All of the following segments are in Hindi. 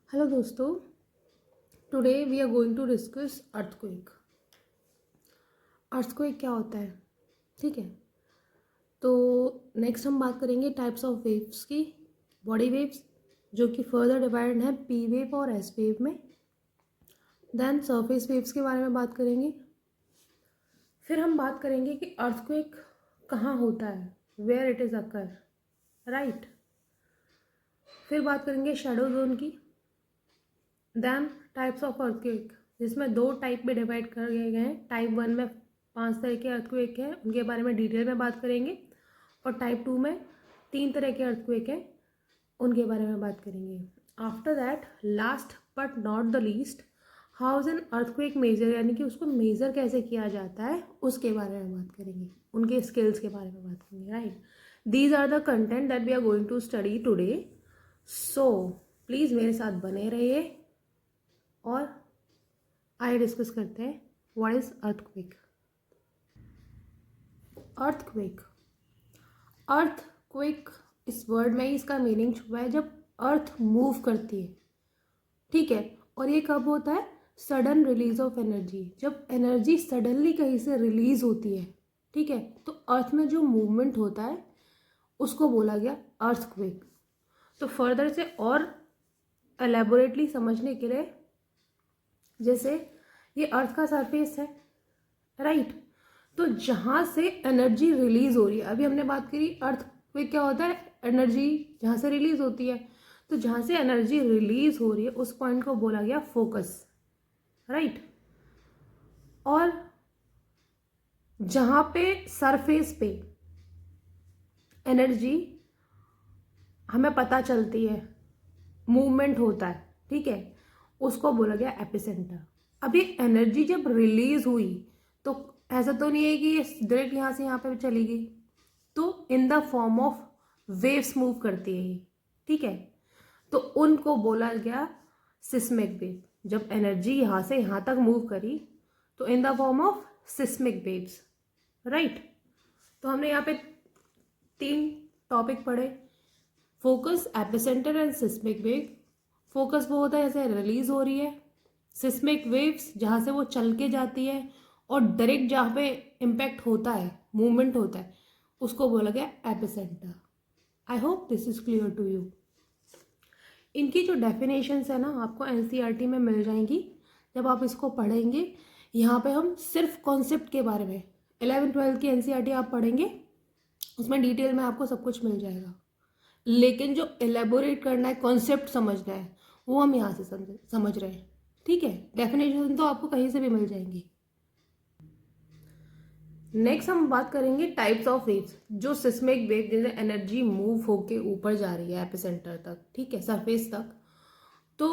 हेलो दोस्तों, today we are going to discuss earthquake. Earthquake क्या होता है? ठीक है, तो नेक्स्ट हम बात करेंगे टाइप्स ऑफ वेव्स की। बॉडी वेव्स जो कि फर्दर डिवाइड है पी वेव और एस वेव में। देन सरफेस वेव्स के बारे में बात करेंगे। फिर हम बात करेंगे कि अर्थक्वेक कहाँ होता है, where it is occur, right. फिर बात करेंगे शैडो जोन की। देन टाइप्स ऑफ अर्थक्वेक, जिसमें 2 टाइप में डिवाइड कर गए गए हैं। टाइप 1 में 5 तरह के अर्थक्वेक हैं, उनके बारे में डिटेल में बात करेंगे। और टाइप 2 में 3 तरह के अर्थक्वेक हैं, उनके बारे में बात करेंगे। After that, last but not the least, how is an earthquake measure, यानी कि उसको मेजर कैसे किया जाता है उसके बारे में बात करेंगे, उनके स्किल्स के बारे में बात करेंगे, right. These are the content that we are going to study today. So please मेरे साथ बने रहिए और आइए डिस्कस करते हैं what is earthquake. Earthquake, earthquake इस वर्ड में ही इसका मीनिंग छुपा है, जब अर्थ मूव करती है, ठीक है। और ये कब होता है? सडन रिलीज ऑफ एनर्जी, जब एनर्जी सडनली कहीं से रिलीज होती है, ठीक है, तो अर्थ में जो मूवमेंट होता है उसको बोला गया अर्थक्वेक। तो फर्दर से और एलेबोरेटली समझने के लिए, जैसे ये अर्थ का सरफेस है, राइट, तो जहाँ से एनर्जी रिलीज हो रही है, अभी हमने बात करी अर्थ में क्या होता है, एनर्जी जहाँ से रिलीज होती है, तो जहाँ से एनर्जी रिलीज हो रही है उस पॉइंट को बोला गया फोकस, राइट। और जहाँ पे सरफेस पे एनर्जी हमें पता चलती है, मूवमेंट होता है, ठीक है, उसको बोला गया एपिसेंटर। अब ये एनर्जी जब रिलीज हुई तो ऐसा तो नहीं है कि ये डायरेक्ट यहाँ से यहाँ पे चली गई, तो in the form of waves move करती है ये, ठीक है, तो उनको बोला गया सिस्मिक वेव। जब एनर्जी यहाँ से यहाँ तक मूव करी तो in the form of seismic waves, right. तो हमने यहाँ पे 3 टॉपिक पढ़े, focus, epicentre and seismic wave. Focus वो होता है जैसे रिलीज हो रही है, सिस्मिक वेव्स जहाँ से वो चल के जाती है, और डायरेक्ट जहाँ पे इम्पैक्ट होता है, मूवमेंट होता है, उसको बोला गया epicentre. I hope this is clear to you. इनकी जो डेफिनेशंस है ना, आपको एनसीईआरटी में मिल जाएंगी जब आप इसको पढ़ेंगे। यहाँ पे हम सिर्फ कॉन्सेप्ट के बारे में 11th-12th की एनसीईआरटी आप पढ़ेंगे, उसमें डिटेल में आपको सब कुछ मिल जाएगा, लेकिन जो एलेबोरेट करना है, कॉन्सेप्ट समझना है, वो हम यहाँ से समझ रहे हैं, ठीक है। डेफिनेशन तो आपको कहीं से भी मिल जाएंगी। नेक्स्ट हम बात करेंगे टाइप्स ऑफ वेव्स, जो सिस्मिक वेव जैसे एनर्जी मूव होके ऊपर जा रही है एपिसेंटर तक, ठीक है, सरफेस तक, तो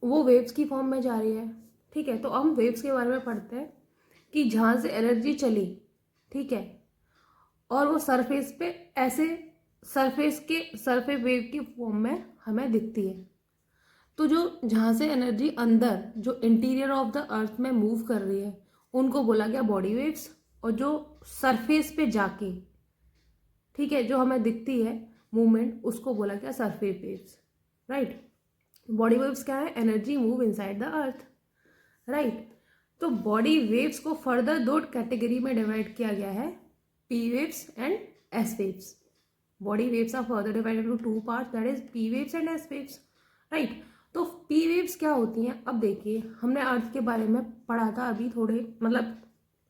वो वेव्स की फॉर्म में जा रही है, ठीक है। तो हम वेव्स के बारे में पढ़ते हैं कि जहाँ से एनर्जी चली, ठीक है, और वो सरफेस पे ऐसे सरफेस वेव की फॉर्म में हमें दिखती है। तो जो जहाँ से एनर्जी अंदर जो इंटीरियर ऑफ द अर्थ में मूव कर रही है उनको बोला गया बॉडी वेव्स, और जो सरफेस पे जाके, ठीक है, जो हमें दिखती है मूवमेंट, उसको बोला गया surface waves, right. Body waves क्या है? Energy move inside the earth, right. तो बॉडी वेव्स को फर्दर 2 कैटेगरी में डिवाइड किया गया है, P waves and S waves. Body waves are further divided into 2 parts, that is P waves and S waves, right. तो पी वेव्स क्या होती हैं? अब देखिए, हमने अर्थ के बारे में पढ़ा था अभी थोड़े, मतलब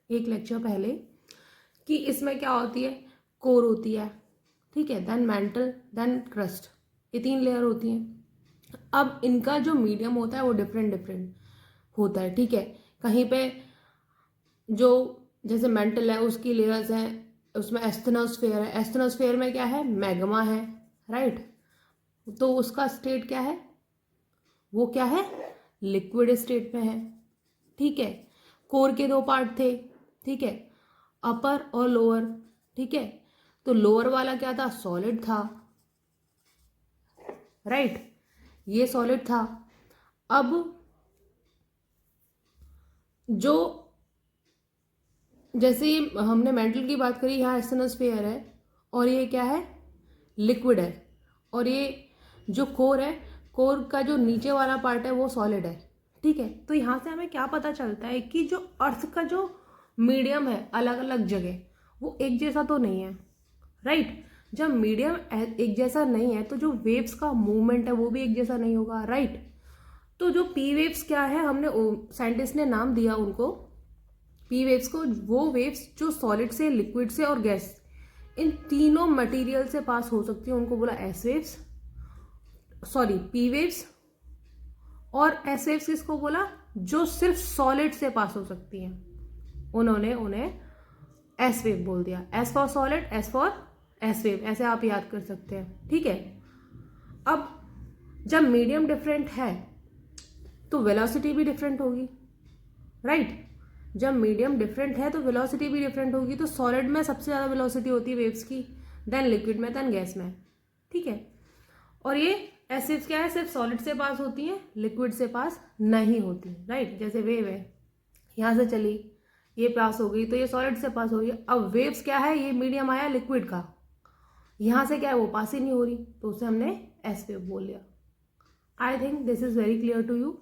एक लेक्चर पहले, कि इसमें क्या होती है, कोर होती है, ठीक है, देन मैंटल, देन क्रस्ट, ये 3 लेयर होती हैं। अब इनका जो मीडियम होता है वो डिफरेंट होता है, ठीक है। कहीं पे जो जैसे मेंटल है उसकी लेयर्स हैं, उसमें एस्थेनोस्फेयर है, एस्थेनोस्फेयर में क्या है, मैग्मा है, राइट। तो उसका स्टेट क्या है, वो क्या है, लिक्विड स्टेट में है, ठीक है। कोर के 2 पार्ट थे, ठीक है, अपर और लोअर, ठीक है। तो लोअर वाला क्या था, सॉलिड था, राइट, ये सॉलिड था। अब जो जैसे ही हमने मेंटल की बात करी, यहाँ एस्थेनोस्फेयर है और ये क्या है, लिक्विड है। और ये जो कोर है, कोर का जो नीचे वाला पार्ट है वो सॉलिड है, ठीक है। तो यहाँ से हमें क्या पता चलता है कि जो अर्थ का जो मीडियम है अलग अलग जगह वो एक जैसा तो नहीं है, राइट। जब मीडियम एक जैसा नहीं है तो जो वेव्स का मूवमेंट है वो भी एक जैसा नहीं होगा, राइट। तो जो पी वेव्स क्या है, हमने साइंटिस्ट ने नाम दिया उनको पी वेव्स को, वो वेव्स जो सॉलिड से, लिक्विड से और गैस, इन तीनों मटेरियल से पास हो सकती है, उनको बोला S waves, sorry P waves. और एस वेव्स किसको बोला, जो सिर्फ सॉलिड से पास हो सकती हैं, उन्होंने उन्हें एस वेव बोल दिया। S for solid, S for S wave, ऐसे आप याद कर सकते हैं, ठीक है। अब जब मीडियम डिफरेंट है तो वेलोसिटी भी डिफरेंट होगी, राइट। जब मीडियम डिफरेंट है तो वेलोसिटी भी डिफरेंट होगी। तो सॉलिड में सबसे ज़्यादा वेलोसिटी होती है वेव्स की, देन लिक्विड में, देन गैस में, ठीक है। और ये एसिड्स क्या है, सिर्फ सॉलिड से पास होती हैं, लिक्विड से पास नहीं होती, राइट। जैसे वेव है, यहाँ से चली, ये पास हो गई तो ये सॉलिड से पास हो गई। अब वेव्स क्या है, ये मीडियम आया लिक्विड का, यहाँ से क्या है वो पास ही नहीं हो रही, तो उसे हमने एस वेव बोल लिया। I think this is very clear to you.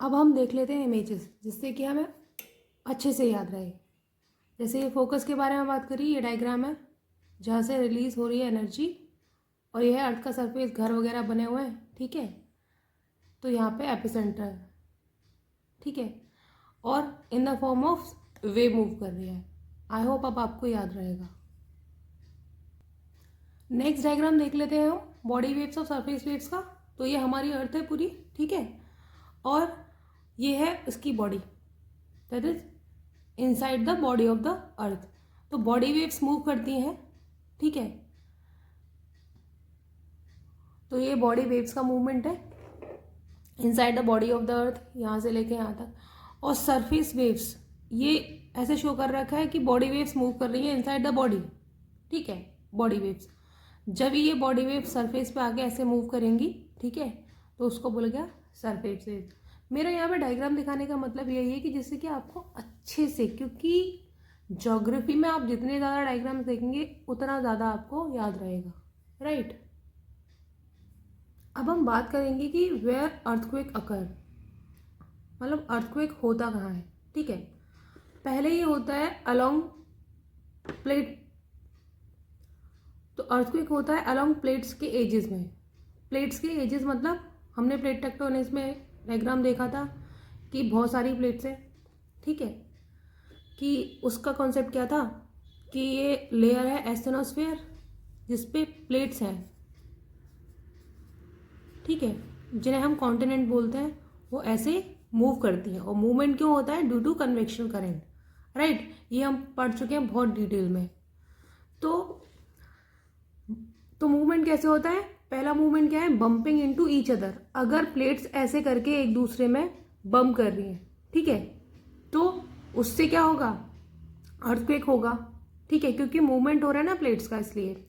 अब हम देख लेते हैं इमेजेस, जिससे कि हमें अच्छे से याद रहे। जैसे ये फोकस के बारे में बात करी, ये डायग्राम है जहाँ से रिलीज हो रही है एनर्जी, और ये है अर्थ का सरफेस, घर वगैरह बने हुए हैं, ठीक है। तो यहाँ पे एपिसेंटर, ठीक है, और in the form of wave move कर रही है। आई होप अब आपको याद रहेगा। नेक्स्ट डायग्राम देख लेते हैं हम, बॉडी वेव्स और सरफेस वेव्स का। तो ये हमारी अर्थ है पूरी, ठीक है, और ये है इसकी body, that is inside the body of the earth. तो बॉडी वेव्स मूव करती हैं, ठीक है। तो ये बॉडी वेव्स का मूवमेंट है inside the body of the earth, यहाँ से लेके यहाँ तक। और सरफेस वेव्स ये ऐसे शो कर रखा है कि बॉडी वेव्स मूव कर रही है इनसाइड द बॉडी, ठीक है, बॉडी वेव्स। जब ये बॉडी वेव्स सरफेस पे आके ऐसे मूव करेंगी, ठीक है, तो उसको बोला गया सरफेस वेव्स। मेरा यहाँ पे डायग्राम दिखाने का मतलब यही है कि जिससे कि आपको अच्छे से, क्योंकि ज्योग्राफी में आप जितने ज़्यादा डायग्राम्स देखेंगे उतना ज़्यादा आपको याद रहेगा, राइट। अब हम बात करेंगे कि वेयर अर्थक्वेक अकर, मतलब अर्थक्वेक होता कहाँ है, ठीक है। पहले ये होता है अलोंग प्लेट, तो अर्थक्वेक होता है अलोंग प्लेट्स के एजेस में। प्लेट्स के एजेस मतलब हमने प्लेट टेक्टोनिक्स में डायग्राम देखा था कि बहुत सारी प्लेट्स हैं, ठीक है, कि उसका कॉन्सेप्ट क्या था कि ये लेयर है एस्थेनोस्फेयर जिसपे प्लेट्स हैं, ठीक है, जिन्हें हम कॉन्टिनेंट बोलते हैं, वो ऐसे मूव करती हैं। और मूवमेंट क्यों होता है, due to convection current, right. ये हम पढ़ चुके हैं बहुत डिटेल में। तो मूवमेंट कैसे होता है, पहला मूवमेंट क्या है, बम्पिंग इनटू ईच अदर। अगर प्लेट्स ऐसे करके एक दूसरे में बम्प कर रही हैं, ठीक है, तो उससे क्या होगा, अर्थक्वेक होगा, ठीक है, क्योंकि मूवमेंट हो रहा है ना प्लेट्स का, इसलिए।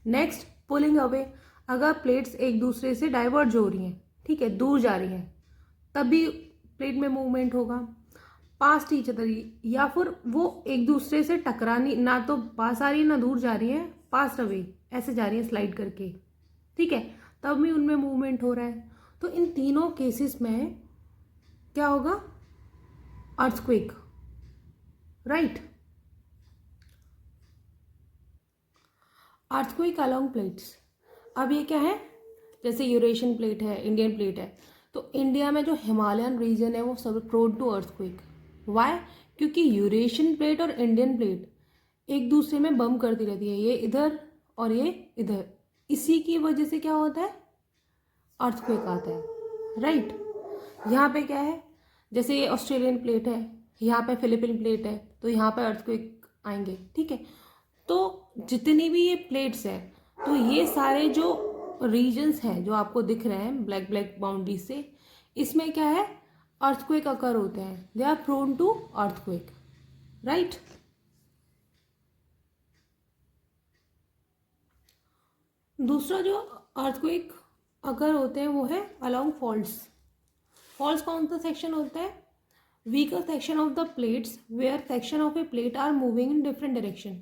नेक्स्ट पुलिंग अवे, अगर प्लेट्स एक दूसरे से डाइवर्ज हो रही हैं, ठीक है, दूर जा रही हैं, तभी प्लेट में मूवमेंट होगा। पास्ट ईच अदर, या फिर वो एक दूसरे से टकरानी, ना तो पास आ रही है ना दूर जा रही है, पास्ट अवे ऐसे जा रही है स्लाइड करके, ठीक है, तब भी उनमें मूवमेंट हो रहा है। तो इन तीनों केसेस में क्या होगा, earthquake, right. Earthquake along plates. अब ये क्या है, जैसे यूरेशियन प्लेट है, इंडियन प्लेट है, तो इंडिया में जो हिमालयन रीजन है वो सब प्रोन टू अर्थक्वेक। वाई, क्योंकि यूरेशियन प्लेट और इंडियन प्लेट एक दूसरे में बम्प करती रहती है, ये इधर और ये इधर, इसी की वजह से क्या होता है, अर्थक्वेक आता है, राइट। यहाँ पे क्या है, जैसे ये ऑस्ट्रेलियन प्लेट है, यहाँ पे फिलीपीन प्लेट है, तो यहाँ पे अर्थक्वेक आएंगे, ठीक है। तो जितनी भी ये प्लेट्स हैं, तो ये सारे जो रीजन्स हैं जो आपको दिख रहे हैं ब्लैक ब्लैक बाउंड्री से, इसमें क्या है, अर्थक्वेक अकर होते हैं, they are prone to earthquake, right. दूसरा जो अर्थक्वेक अगर होते हैं वो है अलोंग फॉल्ट्स। फॉल्ट्स कौन सा सेक्शन होता है, weaker section of the plates where section of a plate are moving in different direction.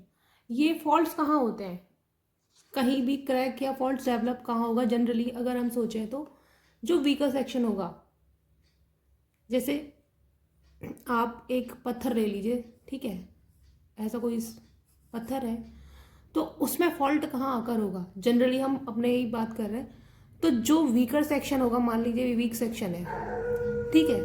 ये फॉल्ट्स कहाँ होते हैं, कहीं भी क्रैक या फॉल्ट डेवलप कहाँ होगा जनरली, अगर हम सोचें तो जो वीकर सेक्शन होगा, जैसे आप एक पत्थर ले लीजिए, ठीक है, ऐसा कोई पत्थर है, तो उसमें फॉल्ट कहाँ आकर होगा, जनरली हम अपने ही बात कर रहे हैं, तो जो वीकर सेक्शन होगा, मान लीजिए वीक सेक्शन है, ठीक है,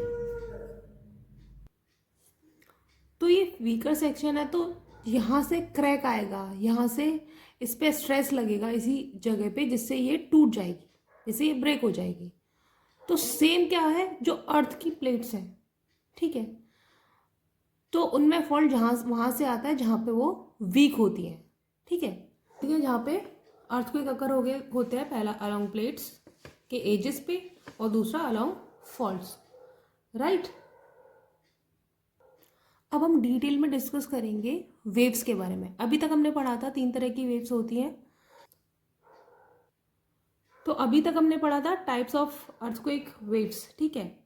तो ये वीकर सेक्शन है, तो यहाँ से क्रैक आएगा, यहाँ से इस पर स्ट्रेस लगेगा इसी जगह पे, जिससे ये टूट जाएगी, जिससे ये ब्रेक हो जाएगी। तो सेम क्या है, जो अर्थ की प्लेट्स हैं, ठीक है, तो उनमें फॉल्ट जहाँ वहाँ से आता है जहाँ पे वो वीक होती हैं, ठीक है, ठीक है, जहाँ पे अर्थक्वेक अकर हो गए होते हैं, पहला अलोंग प्लेट्स के एजेस पे और दूसरा अलोंग फॉल्ट्स, राइट। अब हम डिटेल में डिस्कस करेंगे वेव्स के बारे में। अभी तक हमने पढ़ा था 3 तरह की वेव्स होती हैं। तो अभी तक हमने पढ़ा था टाइप्स ऑफ अर्थक्वेक वेव्स, ठीक है,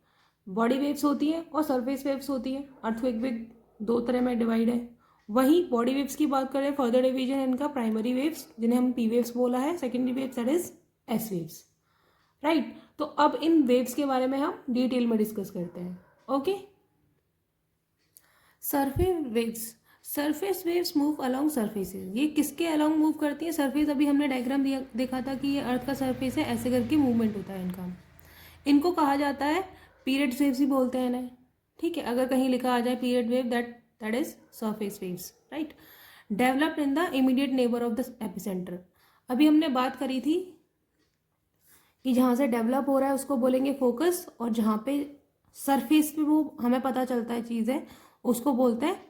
बॉडी वेव्स होती हैं और सरफेस वेव्स होती हैं। अर्थक्वेक वेव 2 तरह में डिवाइड है। वहीं बॉडी वेव्स की बात करें, फर्दर डिवीजन है इनका, प्राइमरी वेव्स जिन्हें हम पी वेव्स बोला है, secondary waves that is S waves, right. तो अब इन वेव्स के बारे में हम डिटेल में डिस्कस करते हैं, okay. Surface waves move along surfaces. ये किसके अलोंग मूव करती हैं? सरफेस, अभी हमने डायग्राम देखा था कि ये अर्थ का सरफेस है, ऐसे करके मूवमेंट होता है इनका। इनको कहा जाता है पीरियड वेव्स ही बोलते हैं इन्हें, ठीक है। अगर कहीं लिखा आ जाए period wave, that is surface waves, right. Developed in the immediate neighbour of the epicentre. अभी हमने बात करी थी कि जहाँ से डेवलप हो रहा है उसको बोलेंगे फोकस, और जहाँ पे सरफेस पे वो हमें पता चलता है चीज़ है, उसको बोलते हैं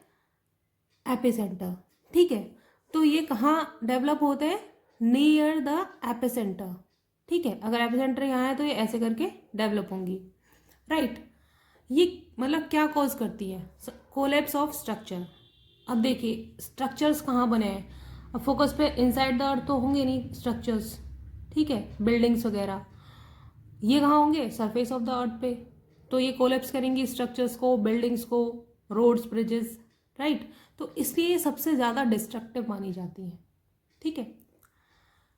एपिसेंटर, ठीक है। तो ये कहाँ डेवलप होते हैं? नियर द एपिसेंटर, ठीक है। अगर एपिसेंटर यहाँ है तो ये ऐसे करके डेवलप होंगी, राइट। ये मतलब क्या कॉज करती है? Collapse of structure. अब देखिए स्ट्रक्चर्स कहाँ बने हैं, अब फोकस पे इनसाइड द अर्थ तो होंगे नहीं स्ट्रक्चर्स, ठीक है, बिल्डिंग्स वगैरह, ये कहाँ होंगे? सरफेस ऑफ द अर्थ पे। तो ये कोलैप्स करेंगी स्ट्रक्चर्स को, बिल्डिंग्स को, रोड्स, ब्रिजेस, राइट। तो इसलिए ये सबसे ज़्यादा डिस्ट्रक्टिव मानी जाती हैं, ठीक है।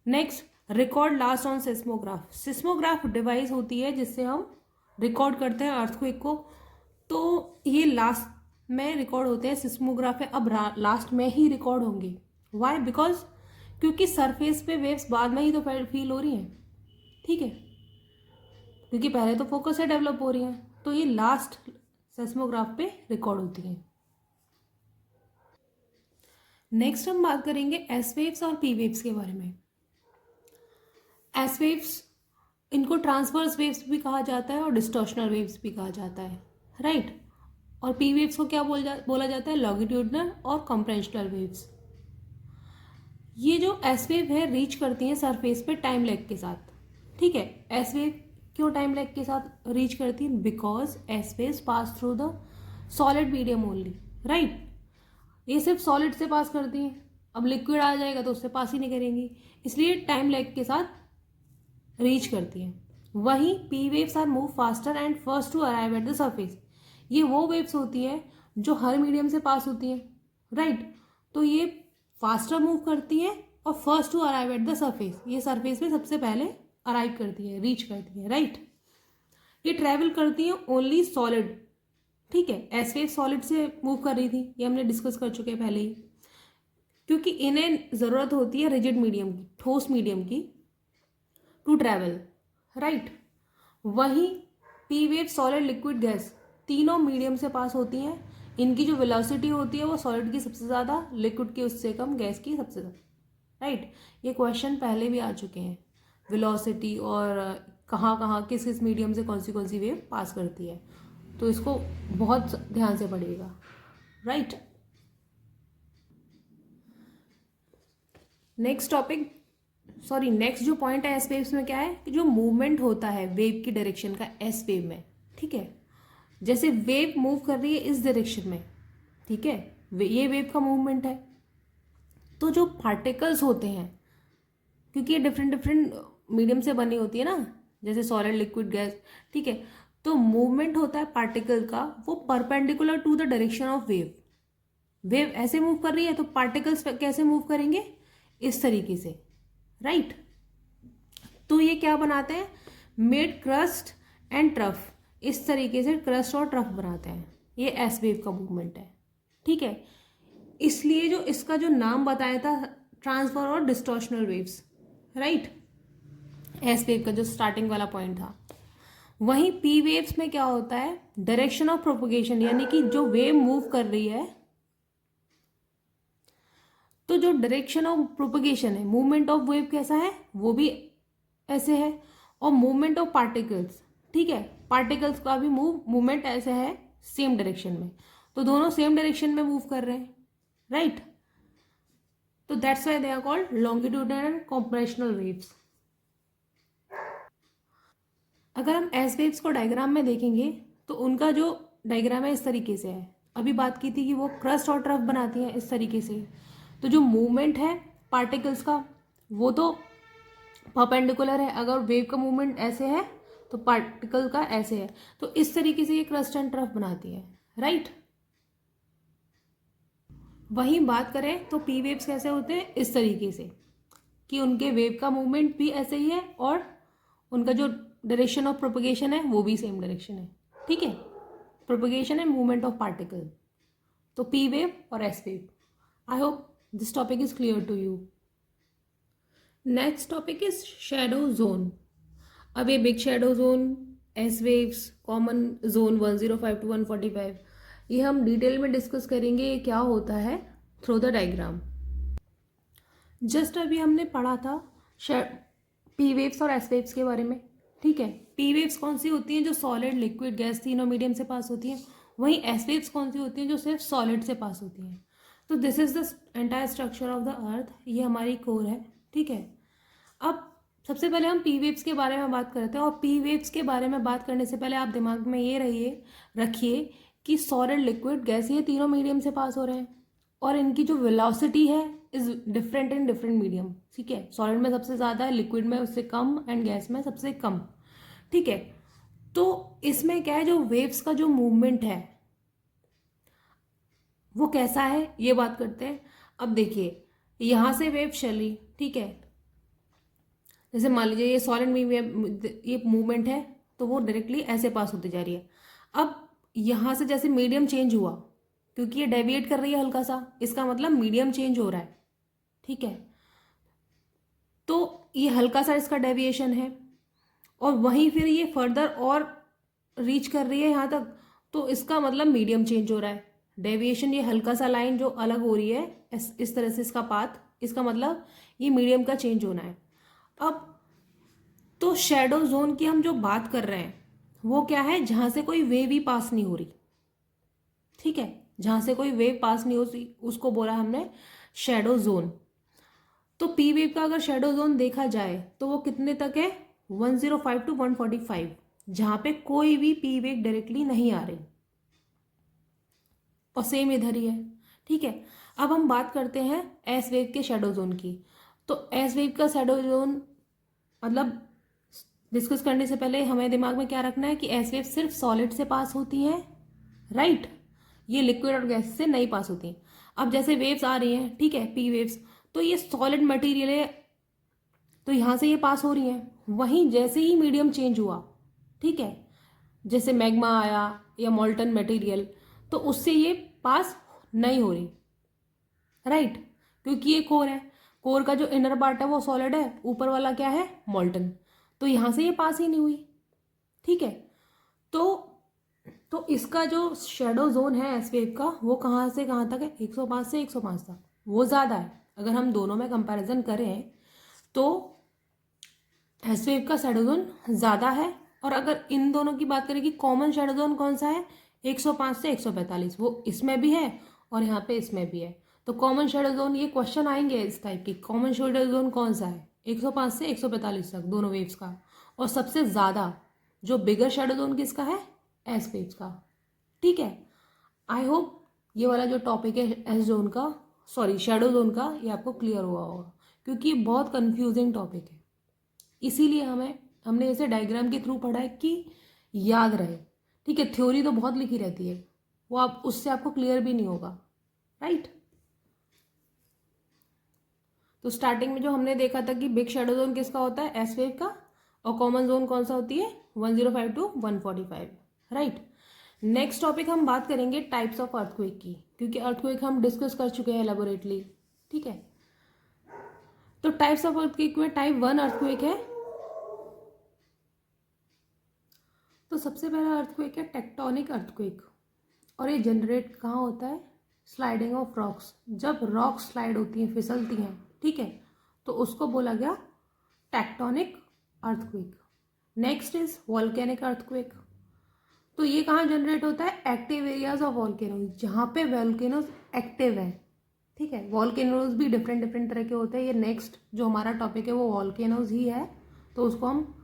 Next, record last on seismograph. Seismograph device होती है जिससे हम रिकॉर्ड करते हैं अर्थक्वेक को, तो ये लास्ट में रिकॉर्ड होते हैं, सिस्मोग्राफ है अब लास्ट में ही रिकॉर्ड होंगे। वाई? बिकॉज क्योंकि सरफेस पे वेव्स बाद में ही तो फील हो रही हैं, ठीक है, क्योंकि पहले तो फोकस से डेवलप हो रही हैं, तो ये लास्ट सिस्मोग्राफ पे रिकॉर्ड होती हैं। नेक्स्ट हम बात करेंगे एस वेव्स और पी वेव्स के बारे में। एस वेव्स, इनको ट्रांसवर्स वेव्स भी कहा जाता है और डिस्टॉर्शनल वेव्स भी कहा जाता है, राइट। और पी वेव्स को क्या बोला जाता है? लॉन्गिट्यूडनल और कंप्रेंशनल वेव्स। ये जो एस वेव है रीच करती हैं सरफेस पे टाइम लैग के साथ, ठीक है। एस वेव क्यों टाइम लैग के साथ रीच करती है? Because S waves pass through the solid medium only, right. ये सिर्फ सॉलिड से पास करती हैं, अब लिक्विड आ जाएगा तो उससे पास ही नहीं करेंगी, इसलिए टाइम लैग के साथ रीच करती हैं। वहीं P waves are move faster and first to arrive at the surface. ये वो वेव्स होती हैं जो हर मीडियम से पास होती हैं, राइट। तो ये फास्टर मूव करती हैं और first to arrive at the surface, ये सरफेस में सबसे पहले अराइव करती है, रीच करती है, राइट। ये ट्रैवल करती हैं ओनली सॉलिड, ठीक है। एस वेव सॉलिड से मूव कर रही थी, ये हमने डिस्कस कर चुके हैं पहले ही, क्योंकि इन्हें ज़रूरत होती है रिजिड मीडियम की, ठोस मीडियम की, टू ट्रैवल, राइट। वहीं P wave, solid, liquid, gas, तीनों मीडियम से पास होती हैं। इनकी जो वेलोसिटी होती है वो सॉलिड की सबसे ज़्यादा, लिक्विड की उससे कम, गैस की सबसे ज़्यादा, राइट। ये क्वेश्चन पहले भी आ चुके हैं, वेलोसिटी और कहाँ कहाँ किस किस मीडियम से कौन सी वेव पास करती है, तो इसको बहुत ध्यान से पढ़िएगा, राइट। नेक्स्ट जो पॉइंट है एस वेव्स में क्या है कि जो मूवमेंट होता है वेव की डायरेक्शन का एस वेव में, ठीक है। जैसे वेव मूव कर रही है इस डायरेक्शन में, ठीक है, ये वेव का मूवमेंट है। तो जो पार्टिकल्स होते हैं, क्योंकि ये डिफरेंट मीडियम से बनी होती है ना, जैसे सॉलिड, लिक्विड, गैस, ठीक है, तो मूवमेंट होता है पार्टिकल का वो perpendicular to the direction of wave. Wave ऐसे मूव कर रही है तो पार्टिकल्स कैसे मूव करेंगे? इस तरीके से, राइट। तो ये क्या बनाते हैं, मिड क्रस्ट एंड ट्रफ, इस तरीके से क्रस्ट और ट्रफ बनाते हैं, ये एस वेव का मूवमेंट है, ठीक है। इसलिए जो इसका जो नाम बताया था, ट्रांसफर और डिस्टॉर्शनल वेव्स, राइट, एस वेव का जो स्टार्टिंग वाला पॉइंट था। वहीं पी वेव्स में क्या होता है, डायरेक्शन ऑफ प्रोपगेशन, यानी कि जो वेव मूव कर रही है, तो जो डायरेक्शन ऑफ प्रोपगेशन है, मूवमेंट ऑफ वेव कैसा है, वो भी ऐसे है, और मूवमेंट ऑफ पार्टिकल्स, ठीक है, पार्टिकल्स का भी मूवमेंट ऐसे है, सेम डायरेक्शन में, तो दोनों सेम डायरेक्शन में मूव कर रहे हैं, राइट। तो that's why they are called longitudinal and compressional waves. अगर हम एस वेव्स को डायग्राम में देखेंगे तो उनका जो डायग्राम है इस तरीके से है, अभी बात की थी कि वो क्रस्ट और ट्रफ बनाती हैं इस तरीके से। तो जो मूवमेंट है पार्टिकल्स का वो तो परपेंडिकुलर है, अगर वेव का मूवमेंट ऐसे है तो पार्टिकल का ऐसे है, तो इस तरीके से ये क्रस्ट एंड ट्रफ बनाती है, राइट। वहीं बात करें तो पी वेव्स कैसे होते हैं, इस तरीके से कि उनके वेव का मूवमेंट भी ऐसे ही है और उनका जो डायरेक्शन ऑफ प्रोपगेशन है वो भी सेम डायरेक्शन है, ठीक है, propagation and movement of particle. तो पी वेव और S wave. I hope this topic is clear to you. Next topic is shadow zone. अब ये big shadow zone, S waves, common zone 105 to 145, ये हम डिटेल में डिस्कस करेंगे ये क्या होता है थ्रू द डायग्राम। जस्ट अभी हमने पढ़ा था पी वेव्स और एस वेव्स के बारे में, ठीक है। पी वेव्स कौन सी होती हैं, जो सॉलिड, लिक्विड, गैस तीनों मीडियम से पास होती हैं। वहीं एस वेव्स कौन सी होती हैं, जो सिर्फ सॉलिड से पास होती हैं। तो this is the entire structure of the earth, ये हमारी कोर है, ठीक है। अब सबसे पहले हम पी वेव्स के बारे में बात करते हैं, और पी वेव्स के बारे में बात करने से पहले आप दिमाग में ये रखिए कि सॉलिड, लिक्विड, गैस ये तीनों मीडियम से पास हो रहे हैं, और इनकी जो वेलोसिटी है is different in different medium, ठीक है। सॉलिड में सबसे ज़्यादा है, लिक्विड में उससे कम, एंड गैस में सबसे कम, ठीक है। तो इसमें क्या है, जो वेव्स का जो मूवमेंट है वो कैसा है, ये बात करते हैं। अब देखिए, यहां से वेव चली, ठीक है, जैसे मान लीजिए ये सॉलिड में ये मूवमेंट है, तो वो डायरेक्टली ऐसे पास होती जा रही है। अब यहां से जैसे मीडियम चेंज हुआ, क्योंकि ये डेविएट कर रही है हल्का सा, इसका मतलब मीडियम चेंज हो रहा है, ठीक है। तो ये हल्का सा इसका डेविएशन है, और वहीं फिर ये फर्दर और रीच कर रही है यहाँ तक, तो इसका मतलब मीडियम चेंज हो रहा है। डेविएशन, ये हल्का सा लाइन जो अलग हो रही है इस तरह से इसका पाथ, इसका मतलब ये मीडियम का चेंज होना है। अब तो शैडो जोन की हम जो बात कर रहे हैं वो क्या है, जहां से कोई वेव ही पास नहीं हो रही, ठीक है, जहां से कोई वेव पास नहीं हो रही उसको बोला हमने शैडो जोन। तो पी वेव का अगर शैडो जोन देखा जाए तो वो कितने तक है, 105 to 145, जहां पे कोई भी पी वेव डायरेक्टली नहीं आ रही, और सेम इधर ही है, ठीक है। अब हम बात करते हैं एस वेव के शैडो जोन की। तो एस वेव का शैडो जोन मतलब डिस्कस करने से पहले हमें दिमाग में क्या रखना है कि एस वेव सिर्फ सॉलिड से पास होती है, राइट, ये लिक्विड और गैस से नहीं पास होती। अब जैसे वेव्स आ रही हैं, ठीक है, पी वेव्स, तो ये सॉलिड मटेरियल है, तो यहां से ये पास हो रही हैं। वहीं जैसे ही मीडियम चेंज हुआ, ठीक है, जैसे मैग्मा आया या मॉल्टन मटेरियल, तो उससे ये पास नहीं हो रही, राइट, क्योंकि ये कोर है, कोर का जो इनर पार्ट है वो सॉलिड है, ऊपर वाला क्या है, मॉल्टन, तो यहां से ये पास ही नहीं हुई, ठीक है। तो इसका जो शैडो जोन है एस वेव का वो कहाँ से कहाँ तक है, 105 से 105 तक, वो ज़्यादा है। अगर हम दोनों में कंपैरिजन करें तो एस वेव का शैडो जोन ज़्यादा है। और अगर इन दोनों की बात करें कि कॉमन शैडो जोन कौन सा है, 105 से 145, वो इसमें भी है और यहाँ पे इसमें भी है। तो कॉमन शैडो जोन, ये क्वेश्चन आएंगे इस टाइप की, कॉमन शैडो जोन कौन सा है, 105 से 145 तक दोनों वेव्स का। और सबसे ज़्यादा जो बिगर शैडो जोन किसका है, एस वेव्स का, ठीक है। आई होप ये वाला जो टॉपिक है एस जोन का, सॉरी शैडो जोन का, ये आपको क्लियर हुआ होगा, क्योंकि ये बहुत कंफ्यूजिंग टॉपिक है, इसीलिए हमने इसे डायग्राम के थ्रू पढ़ा है कि याद रहे, ठीक है। थ्योरी तो बहुत लिखी रहती है, वो आप उससे आपको क्लियर भी नहीं होगा, राइट। तो स्टार्टिंग में जो हमने देखा था कि बिग शैडो जोन किसका होता है, एस वेव का, और कॉमन जोन कौन सा होती है, 105 to 145, राइट। नेक्स्ट टॉपिक हम बात करेंगे टाइप्स ऑफ अर्थक्वेक की, क्योंकि अर्थक्वेक हम डिस्कस कर चुके हैं एलैबोरेटली, ठीक है। तो टाइप्स ऑफ अर्थक्वेक में टाइप 1 अर्थक्वेक है। तो सबसे पहला अर्थक्वेक है टेक्टोनिक अर्थक्वेक, और ये जनरेट कहाँ होता है, स्लाइडिंग ऑफ रॉक्स। जब रॉक्स स्लाइड होती हैं, फिसलती हैं, ठीक है, तो उसको बोला गया tectonic earthquake. Next is volcanic earthquake. तो ये कहाँ जनरेट होता है, एक्टिव एरियाज ऑफ वॉल्केनोज, जहाँ पे वॉल्केनोज एक्टिव है, ठीक है। वॉल्केनोज भी डिफरेंट डिफरेंट तरह के होते हैं। ये नेक्स्ट जो हमारा टॉपिक है वो वॉल्केनोज ही है, तो उसको हम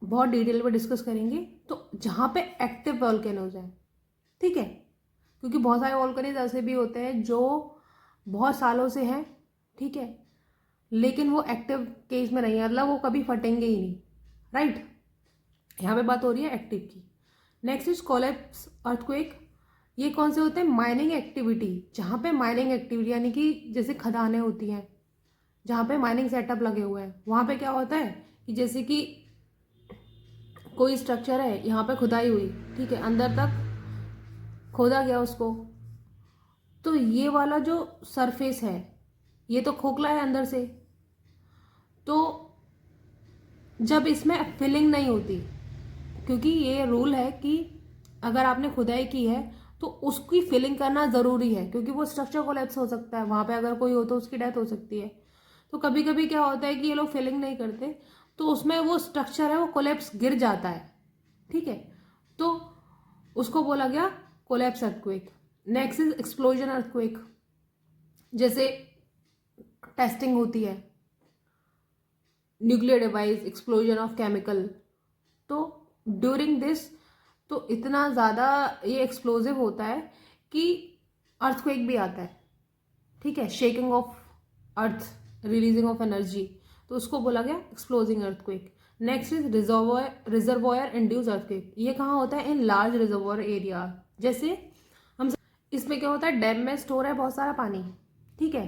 बहुत डिटेल में डिस्कस करेंगे। तो जहाँ पे एक्टिव वॉल्केनोज है, ठीक है, क्योंकि बहुत सारे वॉल्केनोज ऐसे भी होते हैं जो बहुत सालों से हैं, ठीक है, लेकिन वो एक्टिव केस में नहीं है, मतलब वो कभी फटेंगे ही नहीं, राइट। यहाँ पे बात हो रही है एक्टिव की। Next is collapse earthquake. ये कौन से होते हैं, माइनिंग एक्टिविटी, जहाँ पे माइनिंग एक्टिविटी यानी कि जैसे खदानें होती हैं, जहाँ पे माइनिंग सेटअप लगे हुए हैं, वहाँ पे क्या होता है कि जैसे कि कोई स्ट्रक्चर है, यहाँ पे खुदाई हुई, ठीक है, अंदर तक खोदा गया उसको, तो ये वाला जो सरफेस है ये तो खोखला है अंदर से, तो जब इसमें फिलिंग नहीं होती, क्योंकि ये रूल है कि अगर आपने खुदाई की है तो उसकी फिलिंग करना ज़रूरी है, क्योंकि वो स्ट्रक्चर कोलैप्स हो सकता है, वहाँ पे अगर कोई हो तो उसकी डेथ हो सकती है। तो कभी कभी क्या होता है कि ये लोग फिलिंग नहीं करते, तो उसमें वो स्ट्रक्चर है वो कोलैप्स गिर जाता है, ठीक है, तो उसको बोला गया collapse earthquake. Next is explosion earthquake. जैसे टेस्टिंग होती है, nuclear device, explosion of chemical, तो ड्यूरिंग दिस तो इतना ज़्यादा ये एक्सप्लोजिव होता है कि अर्थक्वेक भी आता है, ठीक है, shaking of earth, releasing of energy, तो उसको बोला गया exploding earthquake. Next is reservoir induce earthquake. ये कहाँ होता है, इन लार्ज रिजर्वॉयर एरिया। जैसे हम, इसमें क्या होता है, डैम में स्टोर है बहुत सारा पानी, ठीक है,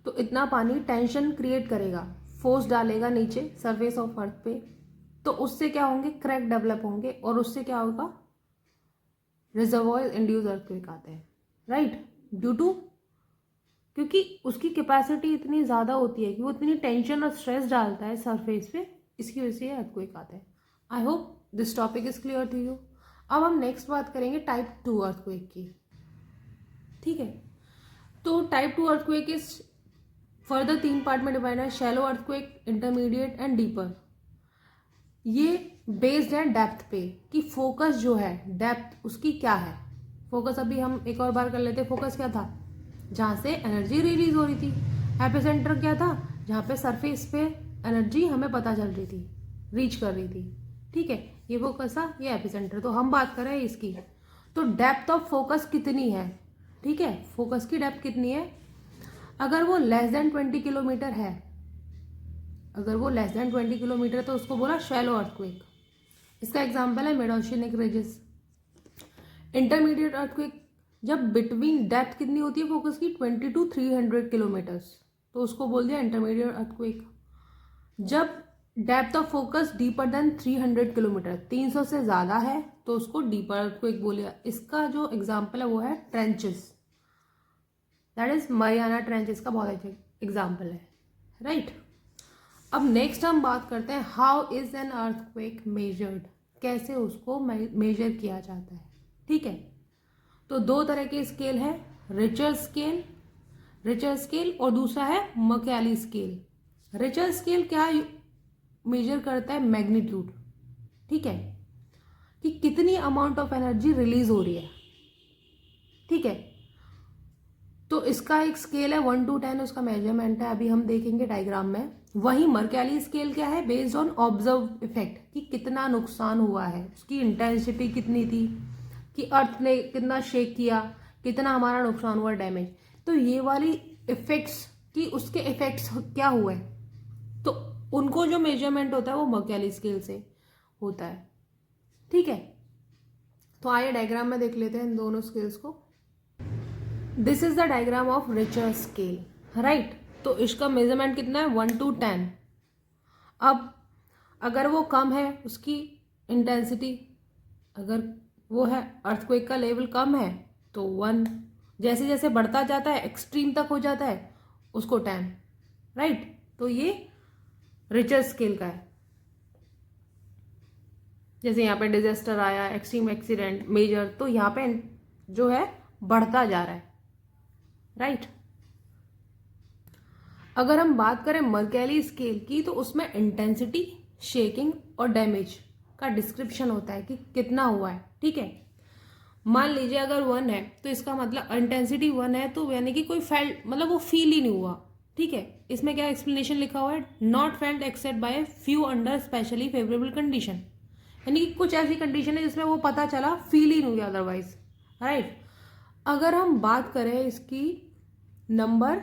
तो इतना पानी टेंशन क्रिएट करेगा, फोर्स डालेगा नीचे सरफेस ऑफ अर्थ पे, तो उससे क्या होंगे, क्रैक डेवलप होंगे, और उससे क्या होगा, रिजर्वॉयर इंड्यूस अर्थक्वेक आते हैं, राइट। ड्यू टू, क्योंकि उसकी कैपेसिटी इतनी ज़्यादा होती है कि वो इतनी टेंशन और स्ट्रेस डालता है सरफेस पे, इसकी वजह से ये अर्थक्वेक आते हैं। I hope this topic is clear to you. अब हम नेक्स्ट बात करेंगे टाइप 2 अर्थक्वेक की, ठीक है। तो type 2 earthquake is further 3 part में डिवाइड है, shallow earthquake, intermediate and deeper. ये बेस्ड है डेप्थ पे, कि फोकस जो है, डेप्थ उसकी क्या है। फोकस अभी हम एक और बार कर लेते, फोकस क्या था, जहाँ से एनर्जी रिलीज हो रही थी। एपिसेंटर क्या था, जहाँ पे सरफेस पे एनर्जी हमें पता चल रही थी, रीच कर रही थी, ठीक है, ये फोकस था, ये एपिसेंटर। तो हम बात कर रहे हैं इसकी, तो डेप्थ ऑफ फोकस कितनी है, ठीक है, फोकस की डेप्थ कितनी है। अगर वो लेस देन 20 किलोमीटर है, अगर वो लेस देन 20 किलोमीटर, तो उसको बोला शैलो अर्थक्वेक। इसका एग्जाम्पल है mid oceanic ridges. Intermediate earthquake, जब बिटवीन डेप्थ कितनी होती है फोकस की, 20 to 300 किलोमीटर्स, तो उसको बोल दिया इंटरमीडिएट अर्थक्वेक। जब depth of focus deeper than 300 kilometre, 300 से ज़्यादा है, तो उसको डीपर अर्थक्वेक बोलिया। इसका जो एग्जाम्पल है वो है trenches, that is Mariana trench, इसका बहुत अच्छा एग्जाम्पल है, राइट। अब नेक्स्ट हम बात करते हैं how is an earthquake measured, कैसे उसको मेजर किया जाता है, ठीक है। तो 2 तरह के स्केल है, रिचर स्केल और दूसरा है मकैली स्केल। रिचर स्केल क्या मेजर करता है, मैग्नीट्यूड, ठीक है, कि कितनी अमाउंट ऑफ एनर्जी रिलीज हो रही है, ठीक है। तो इसका एक स्केल है 1 to 10, उसका मेजरमेंट है, अभी हम देखेंगे डायग्राम में। वहीं मर्कैली स्केल क्या है, बेस्ड ऑन ऑब्जर्व इफेक्ट, कि कितना नुकसान हुआ है, उसकी इंटेंसिटी कितनी थी, कि अर्थ ने कितना शेक किया, कितना हमारा नुकसान हुआ, डैमेज। तो ये वाली इफेक्ट्स कि उसके इफेक्ट्स क्या हुए, तो उनको जो मेजरमेंट होता है वो मर्कैली स्केल से होता है, ठीक है। तो आइए डायग्राम में देख लेते हैं इन दोनों स्केल्स को। This is the diagram of Richter scale, right. तो इसका मेजरमेंट कितना है 1 to 10। अब अगर वो कम है उसकी इंटेंसिटी, अगर वो है अर्थक्वेक का लेवल कम है तो 1, जैसे जैसे बढ़ता जाता है एक्सट्रीम तक हो जाता है उसको 10, राइट। तो ये रिचर स्केल का है। जैसे यहाँ पे डिजास्टर आया, एक्सट्रीम एक्सीडेंट, मेजर, तो यहाँ पे जो है बढ़ता जा रहा है, राइट। अगर हम बात करें मर्कैली स्केल की तो उसमें इंटेंसिटी, शेकिंग और डैमेज का डिस्क्रिप्शन होता है कि कितना हुआ है, ठीक है। मान लीजिए अगर 1 है तो इसका मतलब इंटेंसिटी 1 है तो यानी कि कोई फेल्ट, मतलब वो फील ही नहीं हुआ, ठीक है। इसमें क्या एक्सप्लेनेशन लिखा हुआ है, not felt except by few under specially favourable condition, यानी कि कुछ ऐसी कंडीशन है जिसमें वो पता चला, फील ही नहीं हुई अदरवाइज, राइट। अगर हम बात करें इसकी नंबर,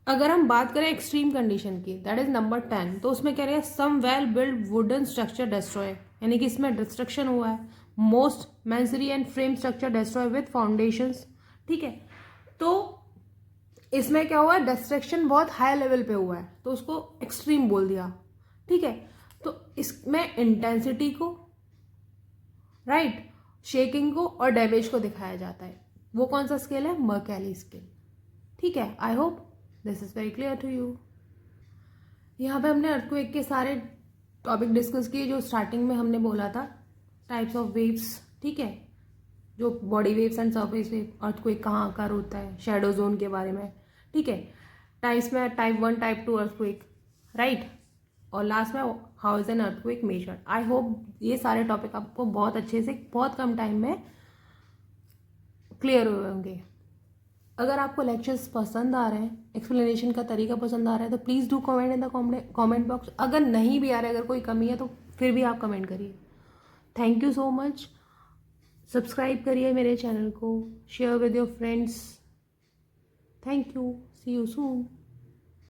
अगर हम बात करें एक्सट्रीम कंडीशन की, दैट इज नंबर 10, तो उसमें कह रहे हैं some well build wooden structure destroy, यानी कि इसमें डिस्ट्रक्शन हुआ है। Most masonry and frame structure destroy with foundations, ठीक है। तो इसमें क्या हुआ है, डिस्ट्रक्शन बहुत हाई लेवल पे हुआ है तो उसको एक्सट्रीम बोल दिया, ठीक है। तो इसमें इंटेंसिटी को, राइट, शेकिंग को और डैमेज को दिखाया जाता है। वो कौन सा स्केल है, मर्कैली स्केल, ठीक है। I hope this is very clear to you. यहाँ पे हमने अर्थक्वेक के सारे टॉपिक डिस्कस किए जो स्टार्टिंग में हमने बोला था, टाइप्स ऑफ वेव्स, ठीक है, जो body waves and surface wave, earthquake कहाँ आकर होता है, शैडो जोन के बारे में, ठीक है। टाइप्स में टाइप 1 टाइप 2 अर्थक्वेक, राइट, और लास्ट में how is an earthquake measured. I hope ये सारे टॉपिक आपको बहुत अच्छे से बहुत कम टाइम में क्लियर हुए होंगे। अगर आपको लेक्चर्स पसंद आ रहे हैं, एक्सप्लेनेशन का तरीका पसंद आ रहा है तो please do comment in the comment box. अगर नहीं भी आ रहा है, अगर कोई कमी है तो फिर भी आप कमेंट करिए। Thank you so much. Subscribe करिए मेरे चैनल को, share with your friends. Thank you, see you soon.